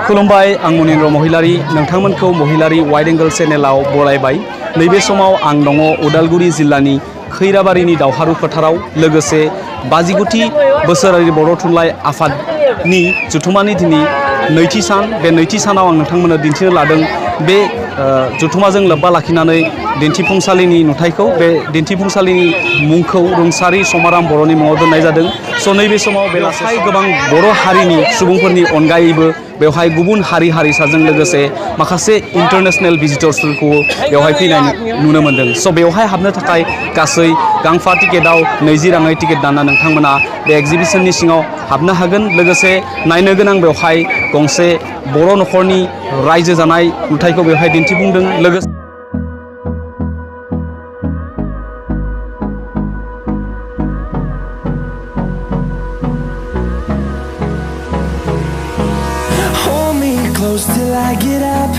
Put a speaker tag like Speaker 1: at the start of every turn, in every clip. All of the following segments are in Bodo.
Speaker 1: खुलुमबाय आं मुनिन्द्र महिलारी नोंथांमोनखौ महिलारी वाइड एंगल चेनेलाव बरायबाय नैबे समाव आं दङ उदालगुरि जिल्लानि खैराबारिनि दावहारु फोथाराव लोगोसे 50 बोसोरारि बर' थुनलाइ आफादनि जुथुमानि दिनै नैथि सान बे नैथि सानाव आं नोंथांमोननो दिन्थिनो लादों बे जुथुमाजों लोब्बा लाखिनानै दिन्थिफुंसालिनि नुथायखौ बे दिन्थिफुंसालिनि मुंखौ रुंसारि समाराम बर'नि मुङाव दोननाय जादों स' नैबे समाव बेवहाय गोबां बर' हारिनि सुबुंफोरनि अनगायैबो बेवहाय गुबुन हारि हारिसाजों लोगोसे माखासे इन्टारनेशनेल भिजिटर्सफोरखौ बेवहाय फैनाय नुनो मोन्दों स' बेवहाय हाबनो थाखाय गासै गांफा टिकेटआव 20 राङै टिकेट दानना नोंथांमोना बे एग्जिबिशननि सिङाव हाबनो हागोन लोगोसे नायनो गोनां बेवहाय गंसे बर' नखरनि रायजो जानाय नुथायखौ बेवहाय दिन्थिफुंदों लोगोसे
Speaker 2: Close till I get up.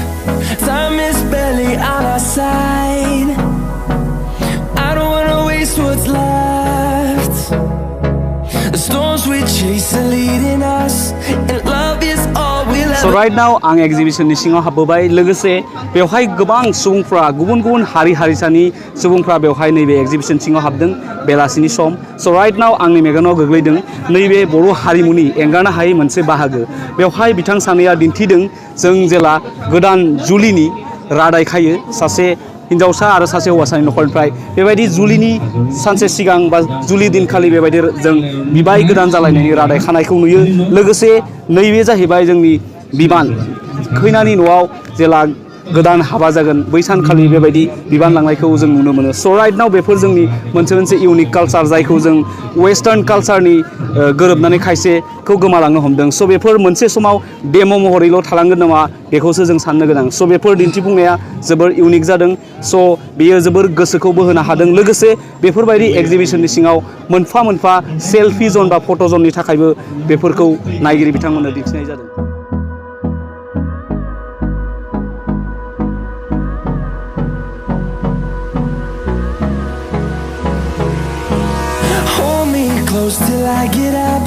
Speaker 2: Time is barely on our side. I don't wanna waste what's left. The storms we chase are leading us, and love is all we'll ever.
Speaker 1: So right now आं एग्जिबिशननि सिङाव हाबबोबाय लोगोसे बेवहाय गोबां सुबुंफ्रा गुबुन गुबुन हारि हारिसानि सुबुंफ्रा बेवहाय नैबे एग्जिबिशन सिङाव हाबदों बेलासिनि सम स' राइट नाव आंनि मेगनाव गोग्लैदों नैबे बर' हारिमुनि एंगारनो हायै मोनसे बाहागो बेवहाय बिथां सानैया दिन्थिदों जों जेला गोदान जुलिनि रादाय खायो सासे हिन्जावसा आरो सासे हौवासानि नखरनिफ्राय बेबायदि जुलिनि सानसे सिगां बा जुलि दिनखालि बेबायदि जों बिबाय गोदान जालायनायनि रादाय खानायखौ नुयो लोगोसे नैबे जाहैबाय जोंनि बिबान खैनानि न'आव जेला गोदान हाबा जागोन बै सानखालि बेबायदि बिबान लांनायखौ जों नुनो मोनो स' राइट नाव बेफोर जोंनि मोनसे इउनिक कालचार जायखौ जों वेस्टार्न कालचारनि गोरोबनानै खायसेखौ गोमालांनो हमदों स' बेफोर मोनसे समाव डेम' महरैल' थालांगोन नामा बेखौसो जों साननो गोनां स' बेफोर दिन्थिफुंनाया जोबोर इउनिक जादों स' बेयो जोबोर गोसोखौ बोहोनो हादों लोगोसे बेफोरबायदि एग्जिबिशननि सिङाव मोनफा मोनफा सेल्फि जन बा फट' जननि थाखायबो बेफोरखौ नायगिरि बिथांमोननो दिन्थिनाय जादों
Speaker 2: Close till I get up.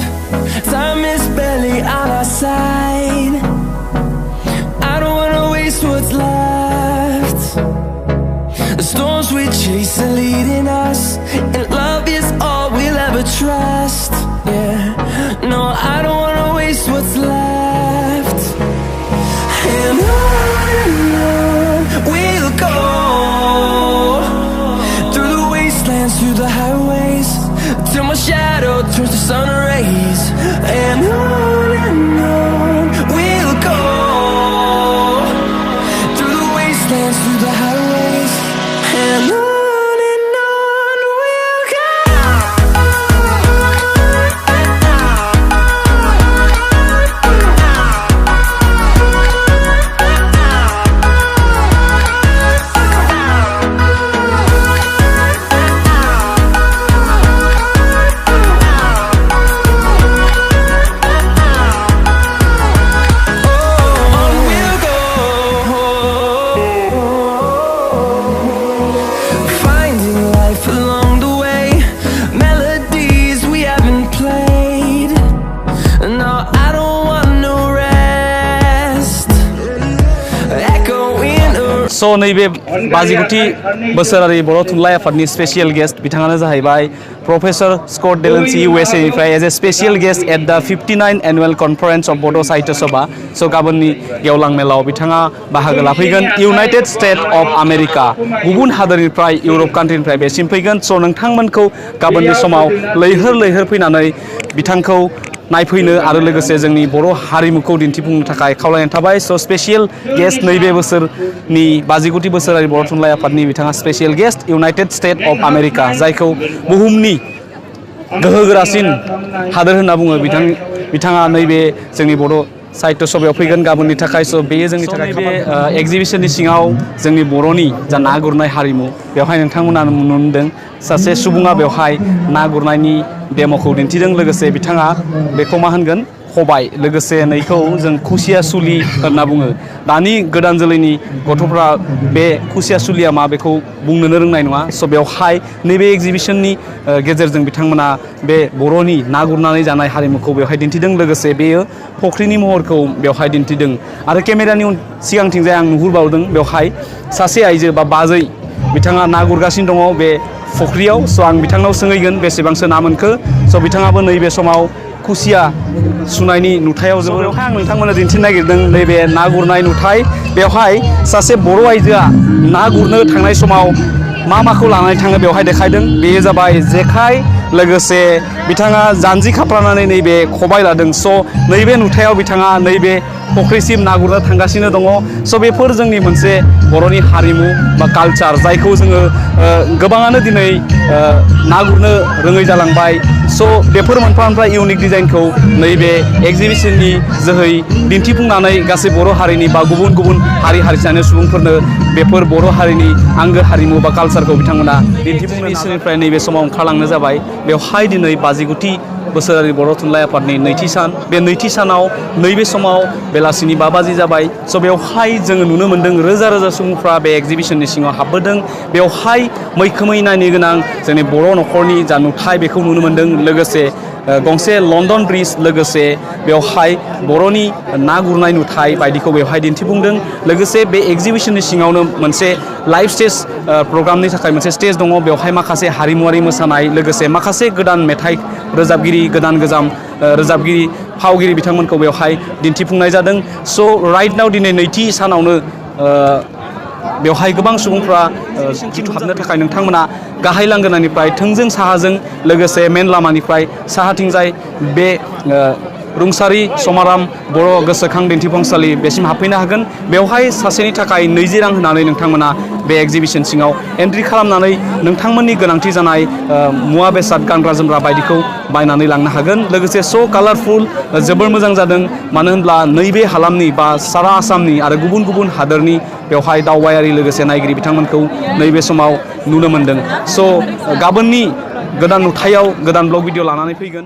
Speaker 2: Time is barely on our side. I don't wanna waste what's left. The storms we chase are leading us, and love is all we'll ever trust. Yeah, no, I don't wanna waste what's left. And on we'll go, through the wastelands, through the highways, till my shadow turns to sun rays. And on we'll go, through the wastelands, through the highways. And on we'll go.
Speaker 1: स' नैबे 50 बोसोरारि बर' थुनलाइ आफादनि स्पेशियल गेस्ट बिथाङानो जाहैबाय प्रफेसर स्कट डेलेन्सी USA निफ्राय as a special guest at the 59 annual conference of बड' साहित्य सभा स' गाबोननि गेवलां मेलाव बिथाङा बाहागो लाफैगोन इउनाइटेड स्टेट अफ आमेरिका गुबुन हादोरनिफ्राय इउरप कान्ट्रिनिफ्राय बेसिम फैगोन स' नोंथांमोनखौ गाबोननि समाव लैहोर लैहोर फैनानै बिथांखौ नायफैनो आरो लोगोसे जोंनि बर' हारिमुखौ दिन्थिफुंनो थाखाय खावलायनाय थाबाय स' स्पेशियल गेस्ट नैबे बोसोरनि 50 बोसोरारि बर' थुनलाइ आफादनि बिथाङा special guest United State of America जायखौ बुहुमनि गोहोगोरासिन हादोर होनना बुङो बिथाङा नैबे जोंनि बर' साहित्य सभायाव फैगोन गाबोननि थाखाय स' बेयो जोंनि थाखाय बे एग्जिबिशननि सिङाव जोंनि बर'नि जा ना गुरनाय हारिमु बेवहाय नोंथांमोना नुनो मोनदों सासे सुबुङा बेवहाय ना गुरनायनि डेम'खौ दिन्थिदों लोगोसे बिथाङा बेखौ मा होनगोन खबाइ लोगोसे नैखौ जों खुसिया सुलि होनना बुङो दानि गोदान जोलैनि गथ'फ्रा बे खुसिया सुलिया मा बेखौ बुंनोनो रोंनाय नङा स' बेवहाय नैबे एग्जिबिशननि गेजेरजों बिथांमोना बे बर'नि ना गुरनानै जानाय हारिमुखौ बेवहाय दिन्थिदों लोगोसे बेयो फख्रिनि महरखौ बेवहाय दिन्थिदों आरो केमेरानि सिगांथिंजाय आं नुहुरबावदों बेवहाय सासे आइजो बा बाजै बिथाङा ना गुरगासिनो दङ बे फख्रियाव स' आं बिथांनाव सोंहैगोन बेसेबांसो ना मोनखो स' बिथाङाबो नैबे समाव खुसिया सुनायनि नुथायाव जोबोर बेवहाय आं नोंथांमोननो दिन्थिनो नागिरदों नैबे ना गुरनाय नुथाय बेवहाय सासे बर' आइजोआ ना गुरनो थांनाय समाव माखौ लानानै थाङो बेवहाय देखायदों बेयो जाबाय जेखाइ लोगोसे बिथाङा जानजि खाफ्रानानै नैबे खबाइ लादों स' नैबे नुथायाव बिथाङा नैबे फख्रिसिम ना गुरनो थांगासिनो दङ स' बेफोर जोंनि मोनसे बर'नि हारिमु बा कालचार जायखौ जोङो गोबाङानो दिनै ना गुरनो रोङै जालांबाय स' बेफोर मोनफा मोनफा इउनिक डिजाइनखौ नैबे एग्जिबिशननि जोहै दिन्थिफुंनानै गासै बर' हारिनि बा गुबुन गुबुन हारि हारिसानि सुबुंफोरनो बेफोर बर' हारिनि आंगो हारिमु बा कालचारखौ बिथांमोना दिन्थिफुंनायनिफ्राय नैबे समाव ओंखारलांनो जाबाय बेवहाय दिनै 59 बोसोरारि बर' थुनलाइ आफादनि नैथि सान बे नैथि सानाव नैबे समाव बेलासिनि 5 बाजि जाबाय स' बेवहाय जोङो नुनो मोन्दों रोजा रोजा सुबुंफ्रा बे एग्जिबिशननि सिङाव हाबबोदों बेवहाय मैखोमै नायनो गोनां जोंनि बर' न'खरनि जा नुथाय बेखौ नुनो मोन्दों लोगोसे गंसे लन्डन ब्रिज लोगोसे बेवहाय बर'नि ना गुरनाय नुथाय बायदिखौ बेवहाय दिन्थिफुंदों लोगोसे बे एग्जिबिशननि सिङावनो मोनसे लाइभ स्टेज प्रग्रामनि थाखाय मोनसे स्टेज दङ बेवहाय माखासे हारिमुवारि मोसानाय लोगोसे माखासे गोदान मेथाइ रोजाबगिरि गोदान गोजाम रोजाबगिरि फावगिरि बिथांमोनखौ बेवहाय दिन्थिफुंनाय जादों स' राइट नाव दिनै नैथि सानावनो बेवहाय गोबां सुबुंफ्रा जिथु हाबनो थाखाय नोंथांमोना गाहाय लांगोनानिफ्राय थोंजों साहाजों लोगोसे मेन लामानिफ्राय साहाथिंजाय बे रुंसारि समाराम बर' गोसोखां दिन्थिफुंसालि बेसिम हाबफैनो हागोन बेवहाय सासेनि थाखाय 20 रां होनानै नोंथांमोना बे एग्जिबिशन सिङाव एन्ट्रि खालामनानै नोंथांमोननि गोनांथि जानाय मुवा बेसाद गानग्रा जोमग्रा बायदिखौ बायनानै लांनो हागोन लोगोसे स' कालारफुल जोबोर मोजां जादों मानो होनब्ला नैबे हालामनि बा सारा आसामनि आरो गुबुन गुबुन हादोरनि बेवहाय दावबायारि लोगोसे नायगिरि बिथांमोनखौ नैबे समाव नुनो मोन्दों स' गाबोननि गोदान नुथायाव गोदान ब्लग भिडिअ लानानै फैगोन